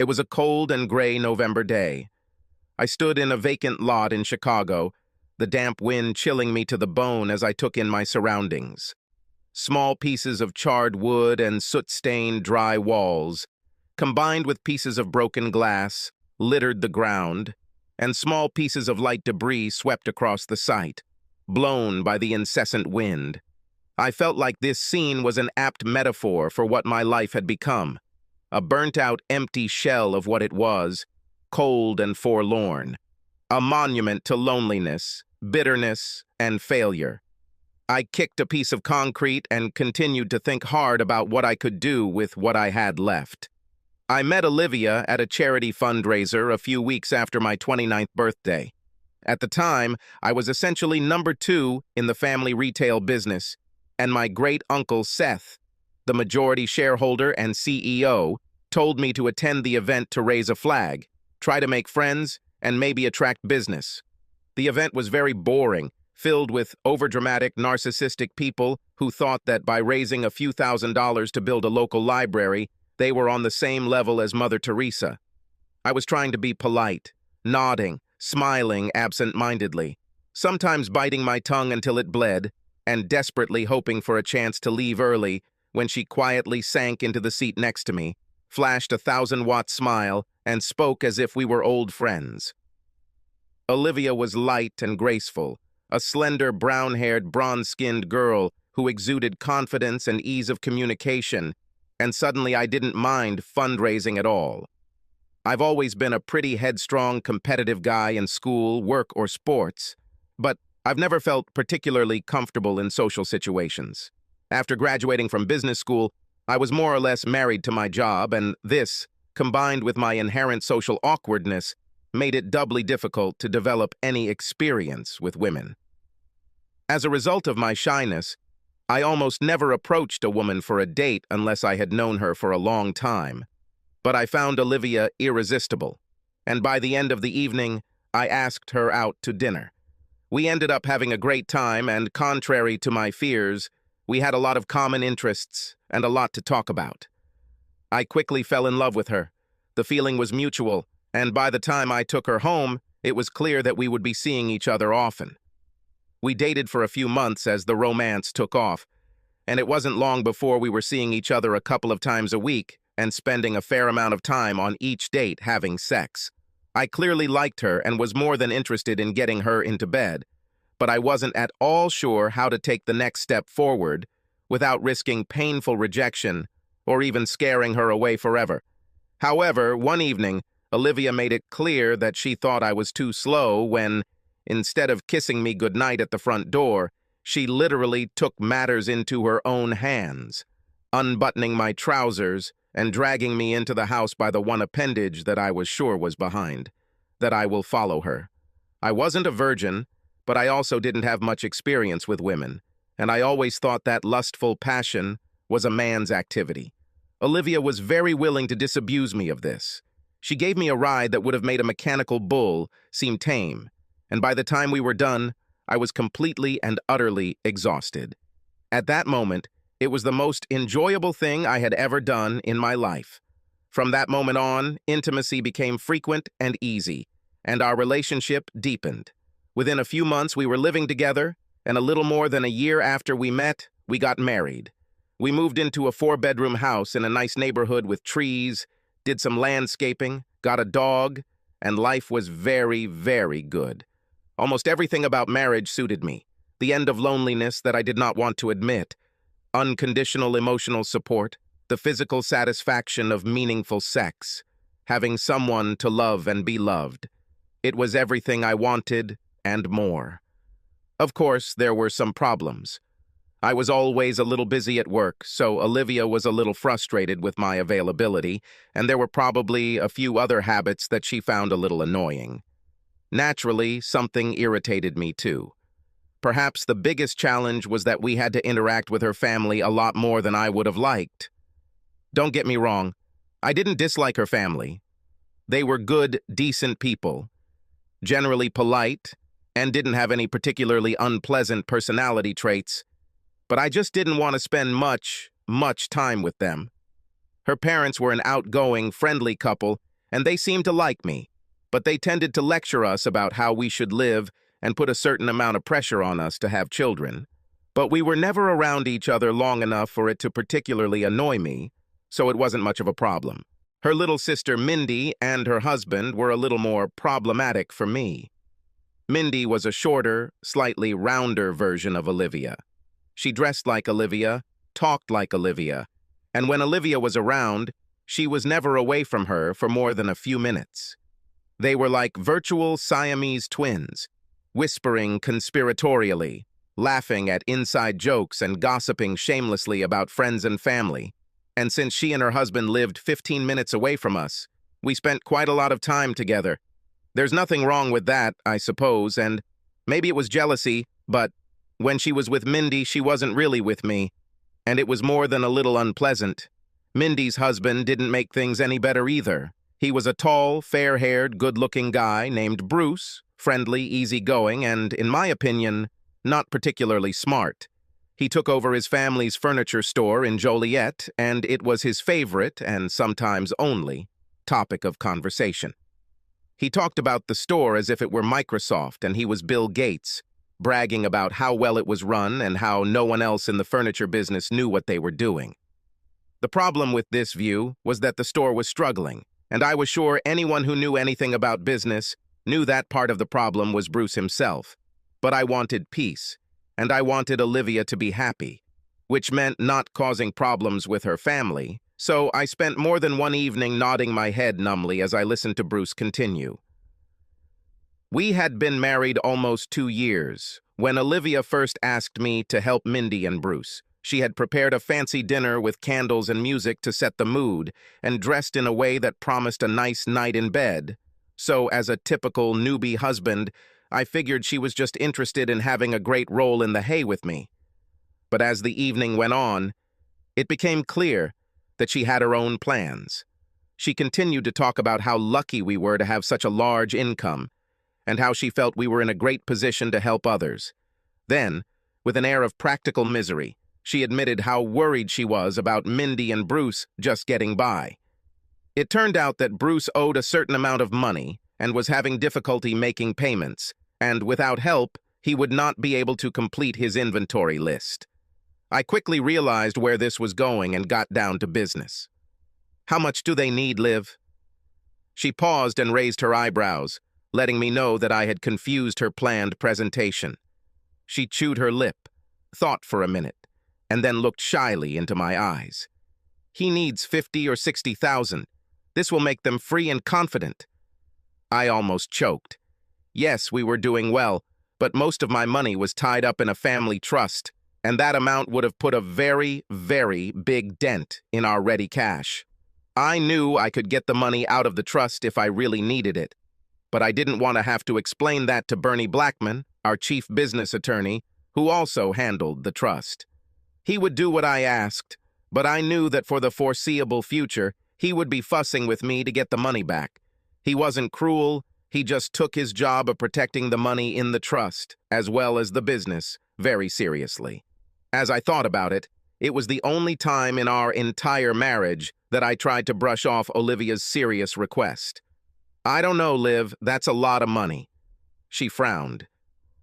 It was a cold and gray November day. I stood in a vacant lot in Chicago, the damp wind chilling me to the bone as I took in my surroundings. Small pieces of charred wood and soot-stained dry walls, combined with pieces of broken glass, littered the ground, and small pieces of light debris swept across the site, blown by the incessant wind. I felt like this scene was an apt metaphor for what my life had become, a burnt-out, empty shell of what it was, cold and forlorn, a monument to loneliness, bitterness, and failure. I kicked a piece of concrete and continued to think hard about what I could do with what I had left. I met Olivia at a charity fundraiser a few weeks after my 29th birthday. At the time, I was essentially number 2 in the family retail business, and my great-uncle Seth, the majority shareholder and CEO, told me to attend the event to raise a flag, try to make friends, and maybe attract business. The event was very boring, filled with overdramatic, narcissistic people who thought that by raising a few $1,000s to build a local library, they were on the same level as Mother Teresa. I was trying to be polite, nodding, smiling absent-mindedly, sometimes biting my tongue until it bled, and desperately hoping for a chance to leave early when she quietly sank into the seat next to me, flashed a 1,000-watt smile, and spoke as if we were old friends. Olivia was light and graceful, a slender, brown-haired, bronze-skinned girl who exuded confidence and ease of communication, and suddenly I didn't mind fundraising at all. I've always been a pretty headstrong, competitive guy in school, work, or sports, but I've never felt particularly comfortable in social situations. After graduating from business school, I was more or less married to my job, and this, combined with my inherent social awkwardness, made it doubly difficult to develop any experience with women. As a result of my shyness, I almost never approached a woman for a date unless I had known her for a long time. But I found Olivia irresistible, and by the end of the evening, I asked her out to dinner. We ended up having a great time, and contrary to my fears, we had a lot of common interests and a lot to talk about. I quickly fell in love with her. The feeling was mutual, and by the time I took her home, it was clear that we would be seeing each other often. We dated for a few months as the romance took off, and it wasn't long before we were seeing each other a couple of times a week and spending a fair amount of time on each date having sex. I clearly liked her and was more than interested in getting her into bed, but I wasn't at all sure how to take the next step forward without risking painful rejection or even scaring her away forever. However, one evening, Olivia made it clear that she thought I was too slow when, instead of kissing me goodnight at the front door, she literally took matters into her own hands, unbuttoning my trousers and dragging me into the house by the one appendage that I was sure was behind, that I will follow her. I wasn't a virgin, but I also didn't have much experience with women, and I always thought that lustful passion was a man's activity. Olivia was very willing to disabuse me of this. She gave me a ride that would have made a mechanical bull seem tame, and by the time we were done, I was completely and utterly exhausted. At that moment, it was the most enjoyable thing I had ever done in my life. From that moment on, intimacy became frequent and easy, and our relationship deepened. Within a few months, we were living together, and a little more than a year after we met, we got married. We moved into a 4-bedroom house in a nice neighborhood with trees, did some landscaping, got a dog, and life was very, very good. Almost everything about marriage suited me. The end of loneliness that I did not want to admit, unconditional emotional support, the physical satisfaction of meaningful sex, having someone to love and be loved. It was everything I wanted and more. Of course, there were some problems. I was always a little busy at work, so Olivia was a little frustrated with my availability, and there were probably a few other habits that she found a little annoying. Naturally, something irritated me too. Perhaps the biggest challenge was that we had to interact with her family a lot more than I would have liked. Don't get me wrong, I didn't dislike her family. They were good, decent people, generally polite, and didn't have any particularly unpleasant personality traits, but I just didn't want to spend much time with them. Her parents were an outgoing, friendly couple, and they seemed to like me, but they tended to lecture us about how we should live and put a certain amount of pressure on us to have children. But we were never around each other long enough for it to particularly annoy me, so it wasn't much of a problem. Her little sister Mindy and her husband were a little more problematic for me. Mindy was a shorter, slightly rounder version of Olivia. She dressed like Olivia, talked like Olivia, and when Olivia was around, she was never away from her for more than a few minutes. They were like virtual Siamese twins, whispering conspiratorially, laughing at inside jokes and gossiping shamelessly about friends and family. And since she and her husband lived 15 minutes away from us, we spent quite a lot of time together. There's nothing wrong with that, I suppose, and maybe it was jealousy, but when she was with Mindy, she wasn't really with me, and it was more than a little unpleasant. Mindy's husband didn't make things any better either. He was a tall, fair-haired, good-looking guy named Bruce, friendly, easygoing, and, in my opinion, not particularly smart. He took over his family's furniture store in Joliet, and it was his favorite, and sometimes only, topic of conversation. He talked about the store as if it were Microsoft and he was Bill Gates, bragging about how well it was run and how no one else in the furniture business knew what they were doing. The problem with this view was that the store was struggling, and I was sure anyone who knew anything about business knew that part of the problem was Bruce himself. But I wanted peace, and I wanted Olivia to be happy, which meant not causing problems with her family, so I spent more than one evening nodding my head numbly as I listened to Bruce continue. We had been married almost 2 years when Olivia first asked me to help Mindy and Bruce. She had prepared a fancy dinner with candles and music to set the mood and dressed in a way that promised a nice night in bed. So, as a typical newbie husband, I figured she was just interested in having a great roll in the hay with me. But as the evening went on, it became clear that she had her own plans. She continued to talk about how lucky we were to have such a large income, and how she felt we were in a great position to help others. Then, with an air of practical misery, she admitted how worried she was about Mindy and Bruce just getting by. It turned out that Bruce owed a certain amount of money and was having difficulty making payments, and without help, he would not be able to complete his inventory list. I quickly realized where this was going and got down to business. How much do they need, Liv? She paused and raised her eyebrows, letting me know that I had confused her planned presentation. She chewed her lip, thought for a minute, and then looked shyly into my eyes. He needs 50 or 60,000. This will make them free and confident. I almost choked. Yes, we were doing well, but most of my money was tied up in a family trust, and that amount would have put a very, very big dent in our ready cash. I knew I could get the money out of the trust if I really needed it, but I didn't want to have to explain that to Bernie Blackman, our chief business attorney, who also handled the trust. He would do what I asked, but I knew that for the foreseeable future, he would be fussing with me to get the money back. He wasn't cruel, he just took his job of protecting the money in the trust, as well as the business, very seriously. As I thought about it, it was the only time in our entire marriage that I tried to brush off Olivia's serious request. I don't know, Liv, that's a lot of money. She frowned.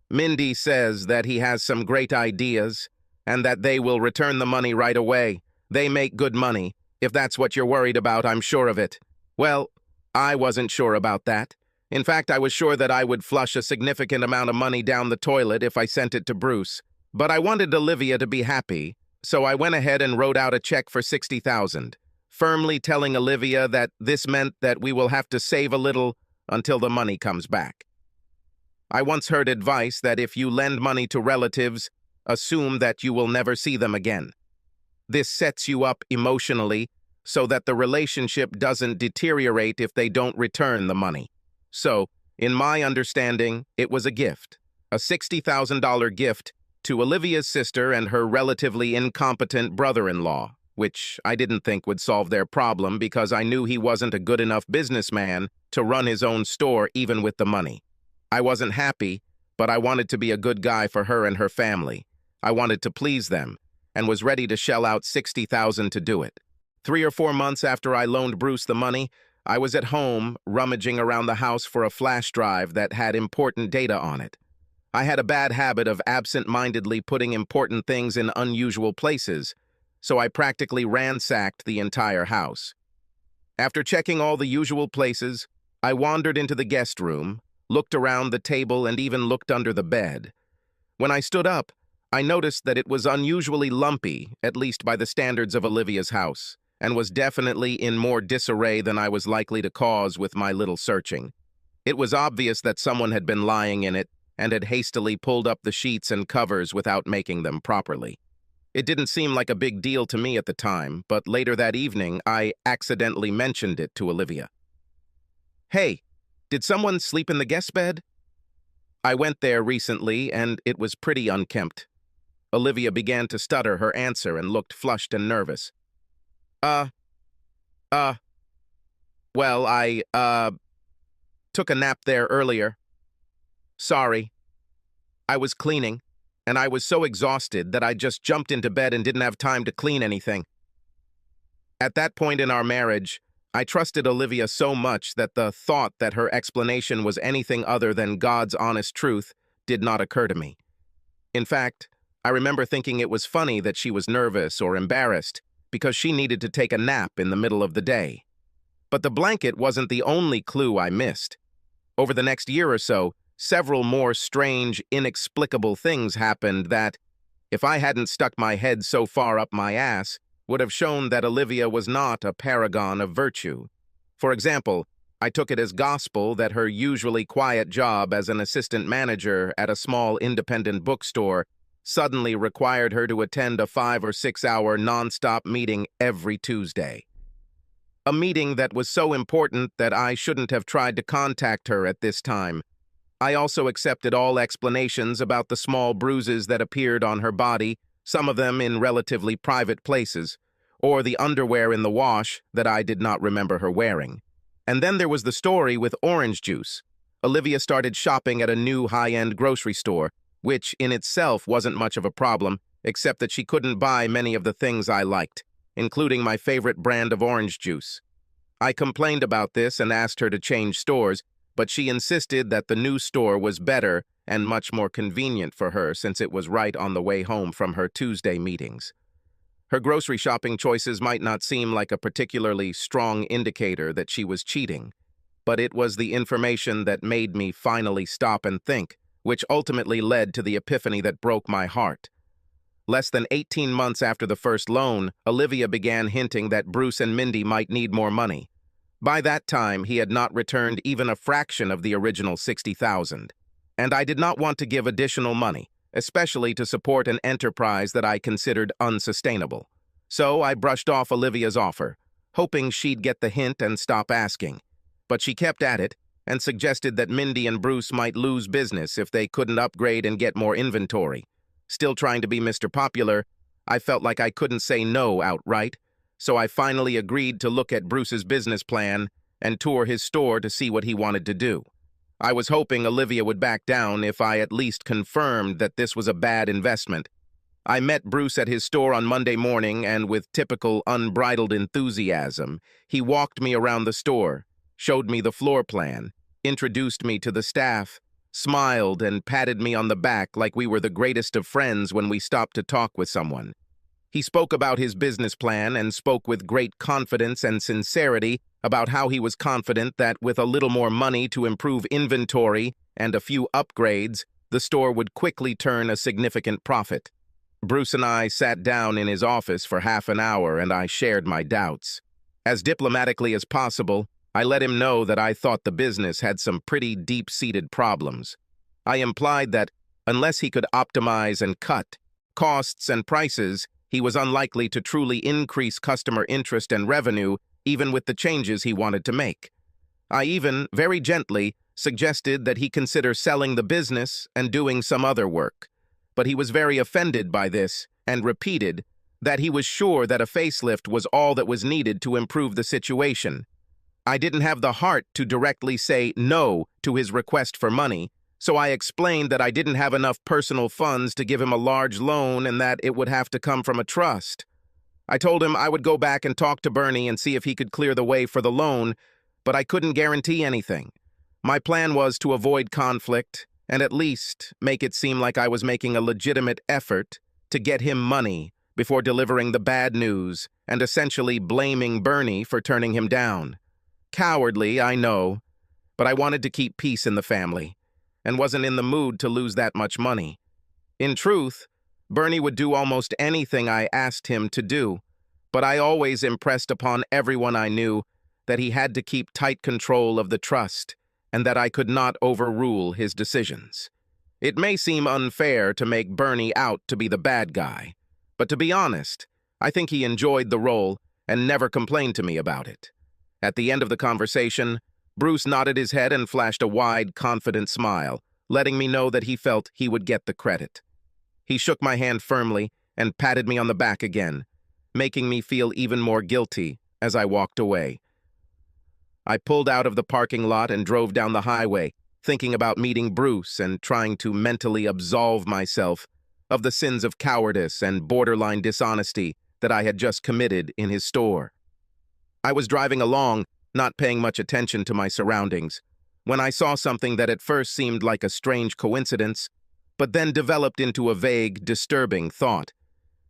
Mindy says that he has some great ideas, and that they will return the money right away. They make good money. If that's what you're worried about, I'm sure of it. Well, I wasn't sure about that. In fact, I was sure that I would flush a significant amount of money down the toilet if I sent it to Bruce. But I wanted Olivia to be happy, so I went ahead and wrote out a check for 60,000, firmly telling Olivia that this meant that we will have to save a little until the money comes back. I once heard advice that if you lend money to relatives, assume that you will never see them again. This sets you up emotionally so that the relationship doesn't deteriorate if they don't return the money. So, in my understanding, it was a gift, a $60,000 gift to Olivia's sister and her relatively incompetent brother-in-law, which I didn't think would solve their problem because I knew he wasn't a good enough businessman to run his own store even with the money. I wasn't happy, but I wanted to be a good guy for her and her family. I wanted to please them, and was ready to shell out $60,000 to do it. 3 or 4 months after I loaned Bruce the money, I was at home, rummaging around the house for a flash drive that had important data on it. I had a bad habit of absent-mindedly putting important things in unusual places, so I practically ransacked the entire house. After checking all the usual places, I wandered into the guest room, looked around the table, and even looked under the bed. When I stood up, I noticed that it was unusually lumpy, at least by the standards of Olivia's house, and was definitely in more disarray than I was likely to cause with my little searching. It was obvious that someone had been lying in it and had hastily pulled up the sheets and covers without making them properly. It didn't seem like a big deal to me at the time, but later that evening, I accidentally mentioned it to Olivia. "Hey, did someone sleep in the guest bed?" I went there recently, and it was pretty unkempt. Olivia began to stutter her answer and looked flushed and nervous. Well, I took a nap there earlier. Sorry. I was cleaning, and I was so exhausted that I just jumped into bed and didn't have time to clean anything." At that point in our marriage, I trusted Olivia so much that the thought that her explanation was anything other than God's honest truth did not occur to me. In fact, I remember thinking it was funny that she was nervous or embarrassed because she needed to take a nap in the middle of the day. But the blanket wasn't the only clue I missed. Over the next year or so, several more strange, inexplicable things happened that, if I hadn't stuck my head so far up my ass, would have shown that Olivia was not a paragon of virtue. For example, I took it as gospel that her usually quiet job as an assistant manager at a small independent bookstore suddenly required her to attend a 5 or 6 hour non-stop meeting every Tuesday. A meeting that was so important that I shouldn't have tried to contact her at this time. I also accepted all explanations about the small bruises that appeared on her body, some of them in relatively private places, or the underwear in the wash that I did not remember her wearing. And then there was the story with orange juice. Olivia started shopping at a new high-end grocery store, which in itself wasn't much of a problem, except that she couldn't buy many of the things I liked, including my favorite brand of orange juice. I complained about this and asked her to change stores, but she insisted that the new store was better and much more convenient for her since it was right on the way home from her Tuesday meetings. Her grocery shopping choices might not seem like a particularly strong indicator that she was cheating, but it was the information that made me finally stop and think, which ultimately led to the epiphany that broke my heart. Less than 18 months after the first loan, Olivia began hinting that Bruce and Mindy might need more money. By that time, he had not returned even a fraction of the original $60,000. And I did not want to give additional money, especially to support an enterprise that I considered unsustainable. So I brushed off Olivia's offer, hoping she'd get the hint and stop asking. But she kept at it and suggested that Mindy and Bruce might lose business if they couldn't upgrade and get more inventory. Still trying to be Mr. Popular, I felt like I couldn't say no outright, so I finally agreed to look at Bruce's business plan and tour his store to see what he wanted to do. I was hoping Olivia would back down if I at least confirmed that this was a bad investment. I met Bruce at his store on Monday morning, and with typical unbridled enthusiasm, he walked me around the store, showed me the floor plan, introduced me to the staff, smiled and patted me on the back like we were the greatest of friends when we stopped to talk with someone. He spoke about his business plan and spoke with great confidence and sincerity about how he was confident that with a little more money to improve inventory and a few upgrades, the store would quickly turn a significant profit. Bruce and I sat down in his office for half an hour, and I shared my doubts. As diplomatically as possible, I let him know that I thought the business had some pretty deep-seated problems. I implied that unless he could optimize and cut costs and prices, he was unlikely to truly increase customer interest and revenue, even with the changes he wanted to make. I even, very gently, suggested that he consider selling the business and doing some other work. But he was very offended by this and repeated that he was sure that a facelift was all that was needed to improve the situation. I didn't have the heart to directly say no to his request for money, so I explained that I didn't have enough personal funds to give him a large loan and that it would have to come from a trust. I told him I would go back and talk to Bernie and see if he could clear the way for the loan, but I couldn't guarantee anything. My plan was to avoid conflict and at least make it seem like I was making a legitimate effort to get him money before delivering the bad news and essentially blaming Bernie for turning him down. Cowardly, I know, but I wanted to keep peace in the family and wasn't in the mood to lose that much money. In truth, Bernie would do almost anything I asked him to do, but I always impressed upon everyone I knew that he had to keep tight control of the trust and that I could not overrule his decisions. It may seem unfair to make Bernie out to be the bad guy, but to be honest, I think he enjoyed the role and never complained to me about it. At the end of the conversation, Bruce nodded his head and flashed a wide, confident smile, letting me know that he felt he would get the credit. He shook my hand firmly and patted me on the back again, making me feel even more guilty as I walked away. I pulled out of the parking lot and drove down the highway, thinking about meeting Bruce and trying to mentally absolve myself of the sins of cowardice and borderline dishonesty that I had just committed in his store. I was driving along, not paying much attention to my surroundings, when I saw something that at first seemed like a strange coincidence, but then developed into a vague, disturbing thought.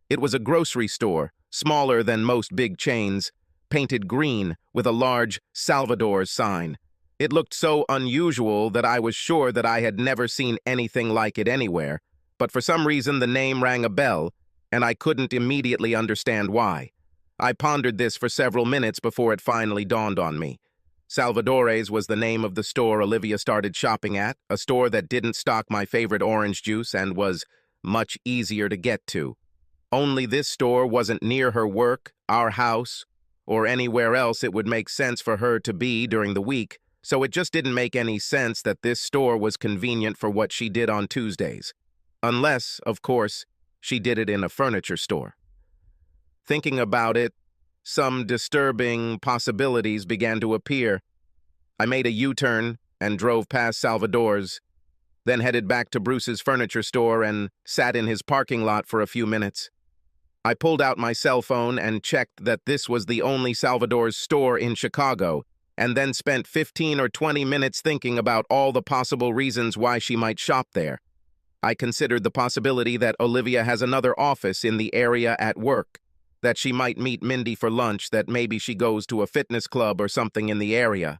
It was a grocery store, smaller than most big chains, painted green with a large Salvador's sign. It looked so unusual that I was sure that I had never seen anything like it anywhere, but for some reason the name rang a bell, and I couldn't immediately understand why. I pondered this for several minutes before it finally dawned on me. Salvador's was the name of the store Olivia started shopping at, a store that didn't stock my favorite orange juice and was much easier to get to. Only this store wasn't near her work, our house, or anywhere else it would make sense for her to be during the week, so it just didn't make any sense that this store was convenient for what she did on Tuesdays. Unless, of course, she did it in a furniture store. Thinking about it, some disturbing possibilities began to appear. I made a U-turn and drove past Salvador's, then headed back to Bruce's furniture store and sat in his parking lot for a few minutes. I pulled out my cell phone and checked that this was the only Salvador's store in Chicago, and then spent 15 or 20 minutes thinking about all the possible reasons why she might shop there. I considered the possibility that Olivia has another office in the area at work, that she might meet Mindy for lunch, that maybe she goes to a fitness club or something in the area.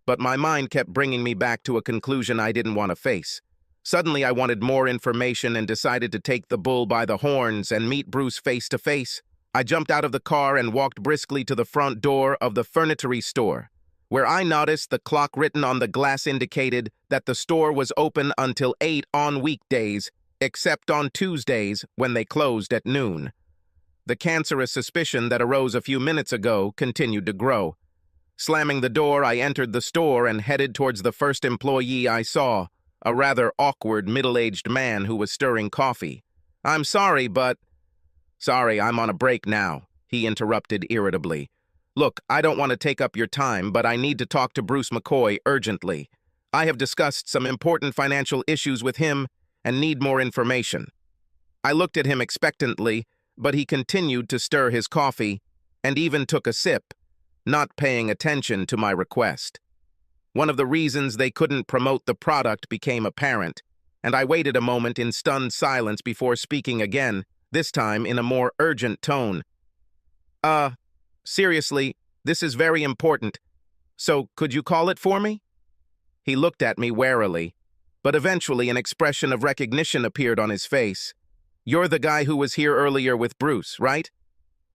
But my mind kept bringing me back to a conclusion I didn't want to face. Suddenly I wanted more information and decided to take the bull by the horns and meet Bruce face to face. I jumped out of the car and walked briskly to the front door of the furniture store, where I noticed the clock written on the glass indicated that the store was open until 8 on weekdays, except on Tuesdays when they closed at noon. The cancerous suspicion that arose a few minutes ago continued to grow. Slamming the door, I entered the store and headed towards the first employee I saw, a rather awkward middle-aged man who was stirring coffee. "I'm sorry, but—" "Sorry, I'm on a break now," he interrupted irritably. "Look, I don't want to take up your time, but I need to talk to Bruce McCoy urgently. I have discussed some important financial issues with him and need more information." I looked at him expectantly, but he continued to stir his coffee and even took a sip, not paying attention to my request. One of the reasons they couldn't promote the product became apparent, and I waited a moment in stunned silence before speaking again, this time in a more urgent tone. Seriously, this is very important. So could you call it for me?" He looked at me warily, but eventually an expression of recognition appeared on his face. "You're the guy who was here earlier with Bruce, right?"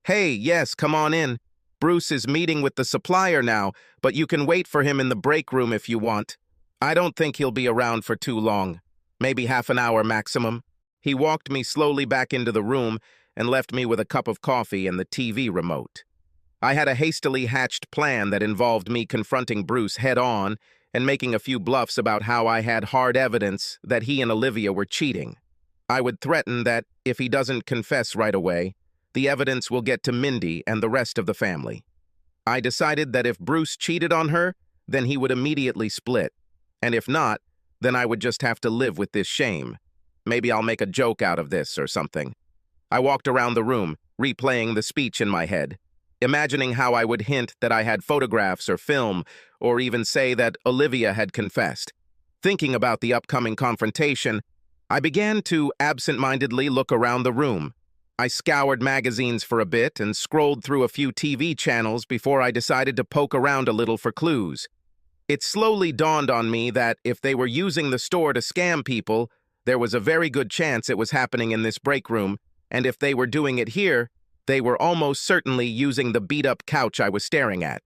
"Hey, yes, come on in. Bruce is meeting with the supplier now, but you can wait for him in the break room if you want. I don't think he'll be around for too long. Maybe half an hour maximum." He walked me slowly back into the room and left me with a cup of coffee and the TV remote. I had a hastily hatched plan that involved me confronting Bruce head-on and making a few bluffs about how I had hard evidence that he and Olivia were cheating. I would threaten that if he doesn't confess right away, the evidence will get to Mindy and the rest of the family. I decided that if Bruce cheated on her, then he would immediately split, and if not, then I would just have to live with this shame. Maybe I'll make a joke out of this or something. I walked around the room, replaying the speech in my head. imagining how I would hint that I had photographs or film, or even say that Olivia had confessed. Thinking about the upcoming confrontation, I began to absent-mindedly look around the room. I scoured magazines for a bit and scrolled through a few TV channels before I decided to poke around a little for clues. It slowly dawned on me that if they were using the store to scam people, there was a very good chance it was happening in this break room, and if they were doing it here, they were almost certainly using the beat-up couch I was staring at.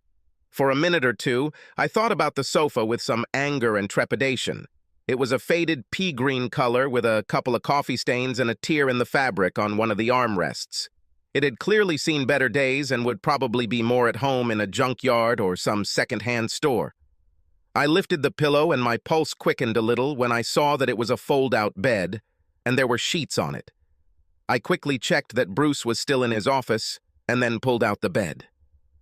For a minute or two, I thought about the sofa with some anger and trepidation. It was a faded pea-green color with a couple of coffee stains and a tear in the fabric on one of the armrests. It had clearly seen better days and would probably be more at home in a junkyard or some second-hand store. I lifted the pillow and my pulse quickened a little when I saw that it was a fold-out bed, and there were sheets on it. I quickly checked that Bruce was still in his office, and then pulled out the bed.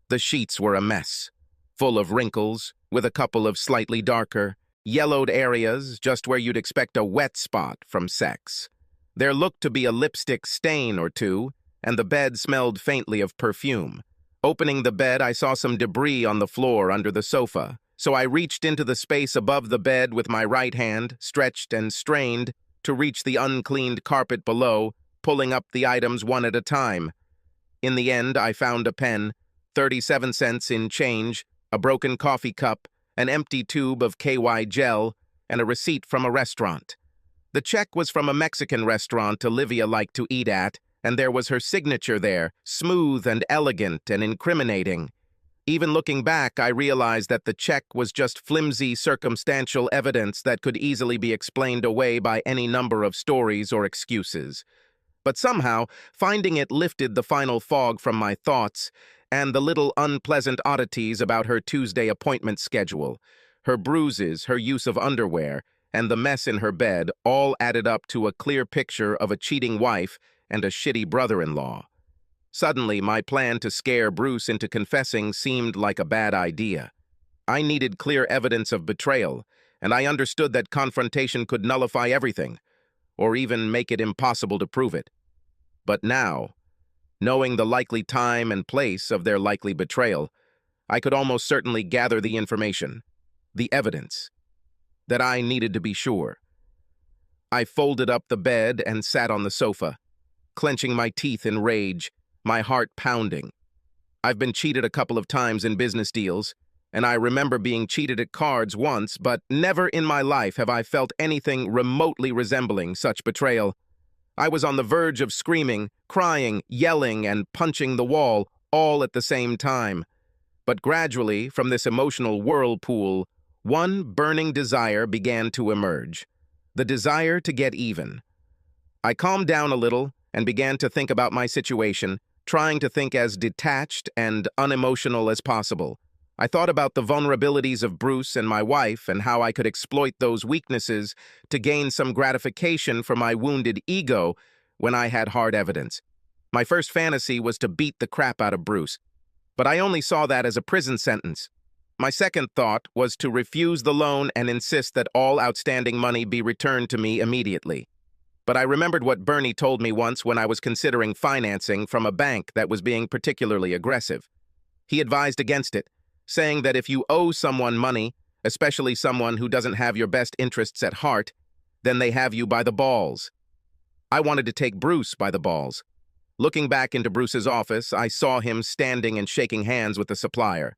The sheets were a mess, full of wrinkles, with a couple of slightly darker, yellowed areas just where you'd expect a wet spot from sex. There looked to be a lipstick stain or two, and the bed smelled faintly of perfume. Opening the bed, I saw some debris on the floor under the sofa, so I reached into the space above the bed with my right hand, stretched and strained, to reach the uncleaned carpet below, pulling up the items one at a time. In the end, I found a pen, 37 cents in change, a broken coffee cup, an empty tube of KY gel, and a receipt from a restaurant. The check was from a Mexican restaurant Olivia liked to eat at, and there was her signature there, smooth and elegant and incriminating. Even looking back, I realized that the check was just flimsy circumstantial evidence that could easily be explained away by any number of stories or excuses. But somehow, finding it lifted the final fog from my thoughts, and the little unpleasant oddities about her Tuesday appointment schedule, her bruises, her use of underwear, and the mess in her bed all added up to a clear picture of a cheating wife and a shitty brother-in-law. Suddenly, my plan to scare Bruce into confessing seemed like a bad idea. I needed clear evidence of betrayal, and I understood that confrontation could nullify everything, or even make it impossible to prove it. But now, knowing the likely time and place of their likely betrayal, I could almost certainly gather the information, the evidence, that I needed to be sure. I folded up the bed and sat on the sofa, clenching my teeth in rage, my heart pounding. I've been cheated a couple of times in business deals, and I remember being cheated at cards once, but never in my life have I felt anything remotely resembling such betrayal. I was on the verge of screaming, crying, yelling, and punching the wall, all at the same time. But gradually, from this emotional whirlpool, one burning desire began to emerge. The desire to get even. I calmed down a little and began to think about my situation, trying to think as detached and unemotional as possible. I thought about the vulnerabilities of Bruce and my wife and how I could exploit those weaknesses to gain some gratification for my wounded ego when I had hard evidence. My first fantasy was to beat the crap out of Bruce, but I only saw that as a prison sentence. My second thought was to refuse the loan and insist that all outstanding money be returned to me immediately. But I remembered what Bernie told me once when I was considering financing from a bank that was being particularly aggressive. He advised against it, saying that if you owe someone money, especially someone who doesn't have your best interests at heart, then they have you by the balls. I wanted to take Bruce by the balls. Looking back into Bruce's office, I saw him standing and shaking hands with the supplier.